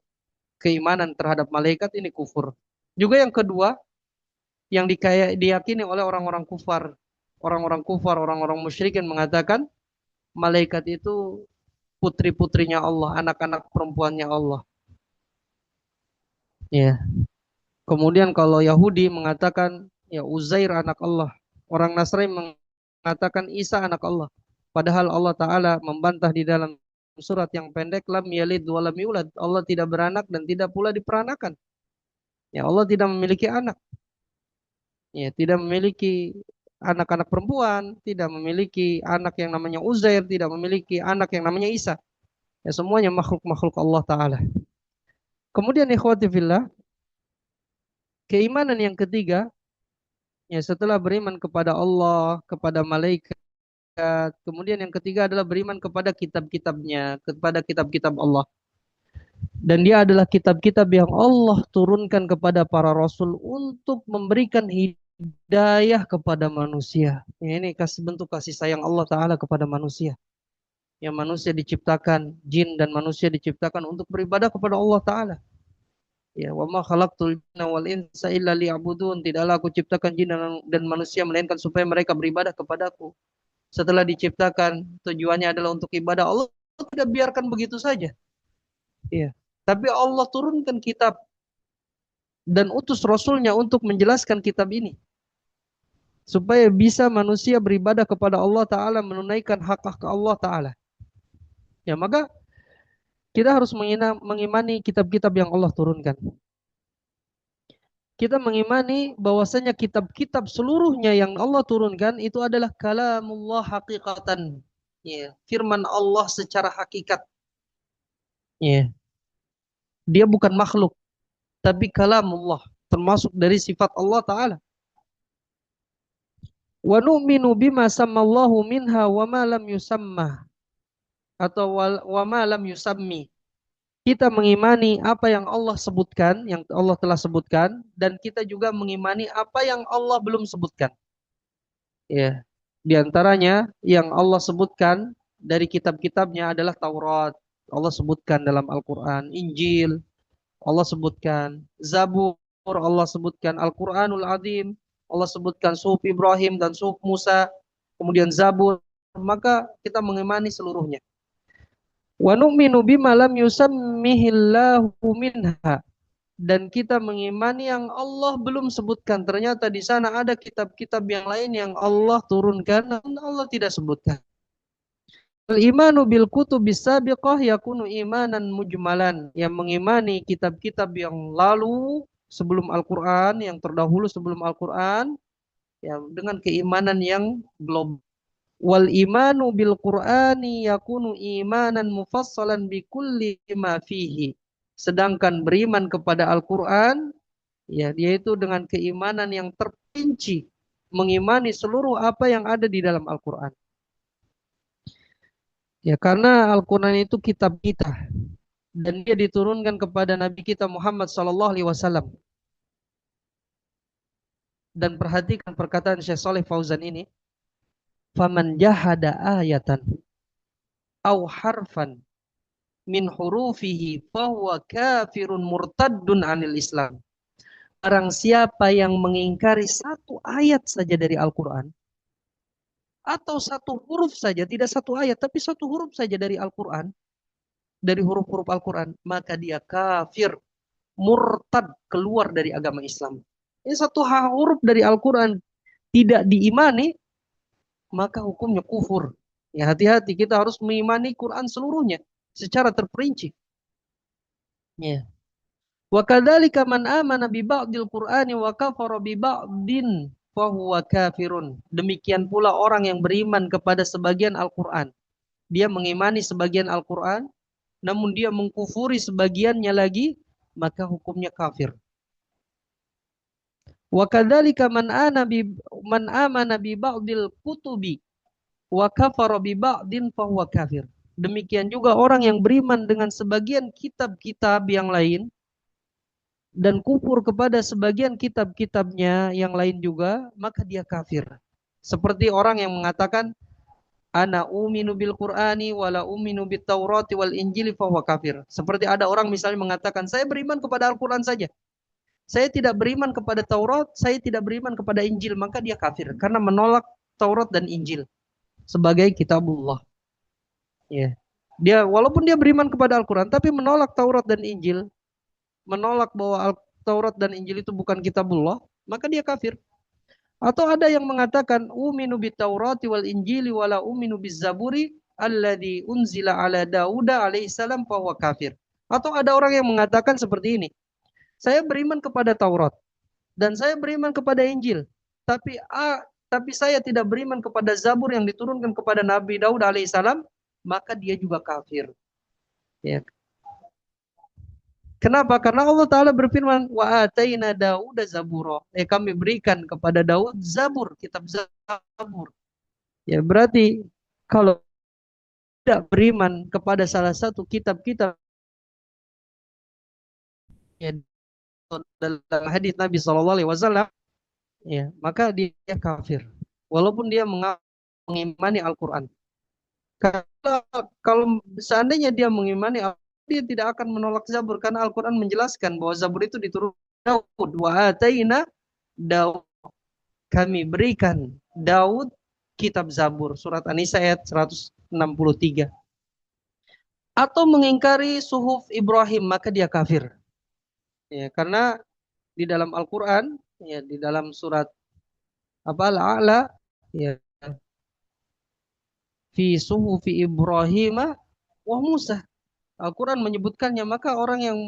keimanan terhadap malaikat ini kufur. Juga yang kedua, yang diyakini oleh orang-orang kufar. Orang-orang kufar, orang-orang musyrikin mengatakan malaikat itu putri-putrinya Allah, anak-anak perempuannya Allah. Ya. Kemudian kalau Yahudi mengatakan ya Uzair anak Allah. Orang Nasrani mengatakan Isa anak Allah. Padahal Allah Ta'ala membantah di dalam surat yang pendek, lam yalid wa lam yulad. Allah tidak beranak dan tidak pula diperanakan. Ya, Allah tidak memiliki anak. Ya, tidak memiliki anak-anak perempuan, tidak memiliki anak yang namanya Uzair, tidak memiliki anak yang namanya Isa. Ya, semuanya makhluk-makhluk Allah Ta'ala. Kemudian ikhwati fillah, keimanan yang ketiga, ya setelah beriman kepada Allah, kepada malaikat, kemudian yang ketiga adalah beriman kepada kitab-kitabnya, kepada kitab-kitab Allah. Dan dia adalah kitab-kitab yang Allah turunkan kepada para rasul untuk memberikan hidayah kepada manusia. Ya, ini bentuk kasih sayang Allah Ta'ala kepada manusia. Yang manusia diciptakan, jin dan manusia diciptakan untuk beribadah kepada Allah Ta'ala. Ya, wa ma khalaqtul jinna wal insa illa liya'budun. Tidaklah aku ciptakan jin dan manusia melainkan supaya mereka beribadah kepadaku. Setelah diciptakan, tujuannya adalah untuk ibadah. Allah tidak biarkan begitu saja. Ya. Tapi Allah turunkan kitab dan utus Rasulnya untuk menjelaskan kitab ini. Supaya bisa manusia beribadah kepada Allah Ta'ala, menunaikan hak-hak Allah Ta'ala. Ya, maka kita harus mengimani kitab-kitab yang Allah turunkan. Kita mengimani bahwasanya kitab-kitab seluruhnya yang Allah turunkan itu adalah kalamullah hakikatan. Ya, firman Allah secara hakikat. Ya. Dia bukan makhluk, tapi kalamullah, termasuk dari sifat Allah Ta'ala. Wa nu'minu bima sammallahu minha wa ma lam yusammah, atau wa ma lam yusammi. Kita mengimani apa yang Allah sebutkan, yang Allah telah sebutkan, dan kita juga mengimani apa yang Allah belum sebutkan. Ya. Di antaranya yang Allah sebutkan dari kitab-kitabnya adalah Taurat. Allah sebutkan dalam Al-Quran, Injil, Allah sebutkan Zabur, Allah sebutkan Al-Quranul Azim, Allah sebutkan Suhuf Ibrahim dan Suhuf Musa, kemudian Zabur, maka kita mengimani seluruhnya. Wa nu'minu bima lam yusammihillahu minha, dan kita mengimani yang Allah belum sebutkan. Ternyata di sana ada kitab-kitab yang lain yang Allah turunkan dan Allah tidak sebutkan. Al-imanu bil kutubis sabiqah yakunu imanan mujmalan. Yang mengimani kitab-kitab yang lalu sebelum Al-Quran, yang terdahulu sebelum Al-Quran, ya, dengan keimanan yang global. Wal imanu bil Qur'ani yakunu imanan mufassalan bi kulli ma fihi. Sedangkan beriman kepada Al-Qur'an, ya, yaitu dengan keimanan yang terperinci, mengimani seluruh apa yang ada di dalam Al-Qur'an. Ya, karena Al-Qur'an itu kitab kita dan dia diturunkan kepada Nabi kita Muhammad sallallahu alaihi wasallam. Dan perhatikan perkataan Syekh Saleh Fauzan ini, faman jahada ayatan au harfan min hurufihi fahuwa kafirun murtaddun anil Islam. Barang siapa yang mengingkari satu ayat saja dari Al-Quran, atau satu huruf saja, tidak satu ayat, tapi satu huruf saja dari Al-Quran, dari huruf-huruf Al-Quran, maka dia kafir, murtad, keluar dari agama Islam. Ini satu huruf dari Al-Quran tidak diimani, maka hukumnya kufur. Ya, hati-hati, kita harus mengimani Quran seluruhnya secara terperinci. Ya. Wa kadzalika man amana bi ba'dil Qur'ani wa kafara bi ba'din fahuwa kafirun. Demikian pula orang yang beriman kepada sebagian Al-Qur'an. Dia mengimani sebagian Al-Qur'an, namun dia mengkufuri sebagiannya lagi, maka hukumnya kafir. Wa kadzalika man amana bi ba'dil kutubi wa kafara bi ba'din fahuwa kafir. Demikian juga orang yang beriman dengan sebagian kitab-kitab yang lain dan kufur kepada sebagian kitab-kitabnya yang lain juga, maka dia kafir. Seperti orang yang mengatakan ana uminu bil Qur'ani wala uminu bit Taurati wal Injili fahuwa kafir. Seperti ada orang misalnya mengatakan saya beriman kepada Al-Qur'an saja. Saya tidak beriman kepada Taurat, saya tidak beriman kepada Injil, maka dia kafir karena menolak Taurat dan Injil sebagai kitabullah. Ya. Dia walaupun dia beriman kepada Al-Qur'an tapi menolak Taurat dan Injil, menolak bahwa Taurat dan Injil itu bukan kitabullah, maka dia kafir. Atau ada yang mengatakan uminu bit Taurati wal Injili wala uminu biz Zaburi alladzi unzila ala Dauda alaihissalam fahuwa kafir. Atau ada orang yang mengatakan seperti ini. Saya beriman kepada Taurat dan saya beriman kepada Injil, tapi saya tidak beriman kepada Zabur yang diturunkan kepada Nabi Daud alaihissalam, maka dia juga kafir. Ya. Kenapa? Karena Allah Ta'ala berfirman, wa ataina Daud zabura. Kami berikan kepada Daud Zabur, kitab Zabur. Ya, berarti kalau tidak beriman kepada salah satu kitab-kitab ya, dalam hadis Nabi Shallallahu Alaihi Wasallam, ya, maka dia kafir. Walaupun dia mengimani Al-Quran. Kalau seandainya dia mengimani Al-Quran, dia tidak akan menolak Zabur karena Al-Quran menjelaskan bahwa Zabur itu diturunkan Daud. Wa ataina Daud, kami berikan Daud kitab Zabur, surat An-Nisa ayat 163. Atau mengingkari suhuf Ibrahim, maka dia kafir. Ya, karena di dalam Al-Qur'an, ya, di dalam surat apa Al-A'la, ya, fi suhufi Ibrahim wa Musa. Al-Quran menyebutkannya, maka orang yang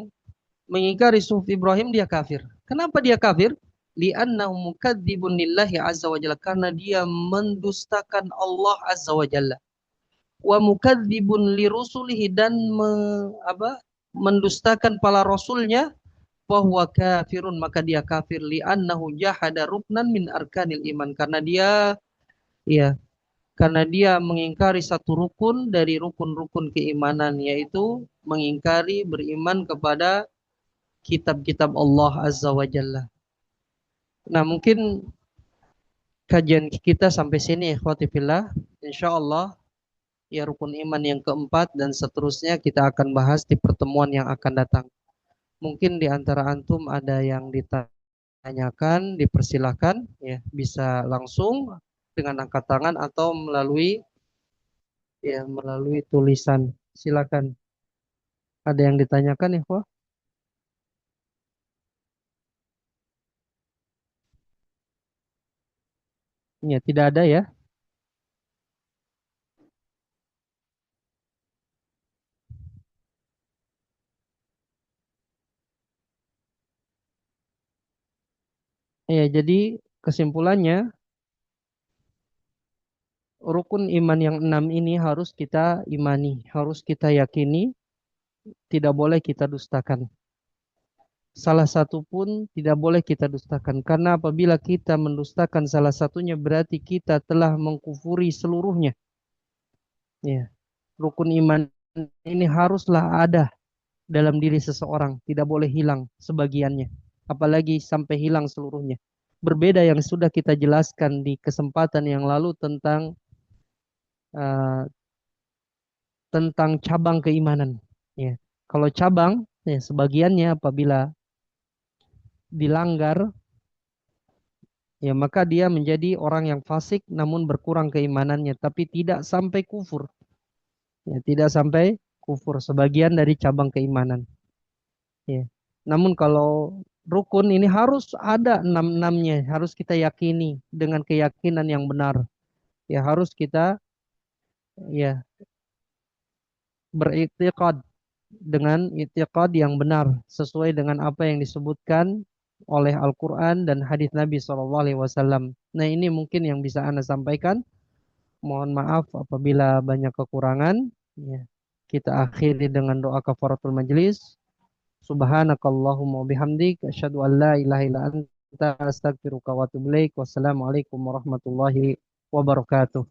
mengingkari suhuf Ibrahim dia kafir. Kenapa dia kafir? Li'annahu mukadzibun lillahi azza wa jalla, karena dia mendustakan Allah azza wa jalla. Wa mukadzibun li rusulihi, dan mendustakan para rasulnya, bahwa kafirun, maka dia kafir. Li'annahu jahada ruknan min arkanil iman, karena dia, ya, karena dia mengingkari satu rukun dari rukun-rukun keimanan, yaitu mengingkari beriman kepada kitab-kitab Allah Azza wa Jalla. Nah, mungkin kajian kita sampai sini, ikhwati fillah. Insyaallah, ya, rukun iman yang keempat dan seterusnya kita akan bahas di pertemuan yang akan datang. Mungkin di antara antum ada yang ditanyakan, dipersilahkan, ya, bisa langsung dengan angkat tangan atau melalui tulisan. Silakan. Ada yang ditanyakan, ikhwah? Ya, tidak ada ya. Ya, jadi kesimpulannya, rukun iman yang 6 ini harus kita imani, harus kita yakini, tidak boleh kita dustakan. Salah satu pun tidak boleh kita dustakan. Karena apabila kita mendustakan salah satunya berarti kita telah mengkufuri seluruhnya. Ya. Rukun iman ini haruslah ada dalam diri seseorang. Tidak boleh hilang sebagiannya. Apalagi sampai hilang seluruhnya. Berbeda yang sudah kita jelaskan di kesempatan yang lalu uh, tentang cabang keimanan. Ya. Kalau cabang, ya, sebagiannya apabila dilanggar, ya maka dia menjadi orang yang fasik namun berkurang keimanannya, tapi tidak sampai kufur. Ya, tidak sampai kufur, sebagian dari cabang keimanan. Ya. Namun kalau rukun ini harus ada enam-enamnya, harus kita yakini dengan keyakinan yang benar. Ya harus kita ya beriktikad dengan itikad yang benar sesuai dengan apa yang disebutkan oleh Al-Quran dan hadis Nabi SAW. Nah ini mungkin yang bisa Anda sampaikan. Mohon maaf apabila banyak kekurangan. Ya. Kita akhiri dengan doa kafaratul majlis. Subhanakallahumma bihamdik. Asyhadu an la ilaha illa anta astaghfiruka wa atubu ilaik. Wassalamualaikum warahmatullahi wabarakatuh.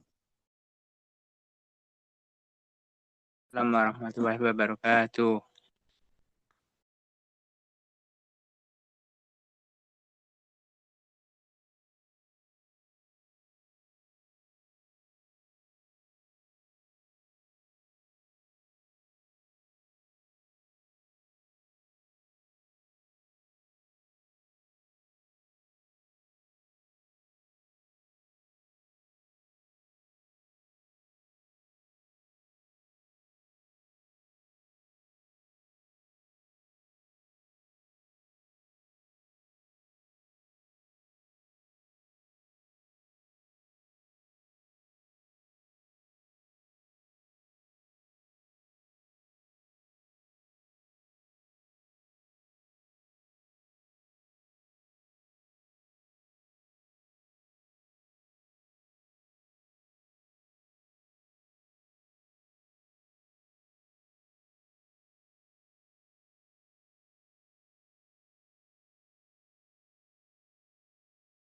Assalamualaikum warahmatullahi wabarakatuh.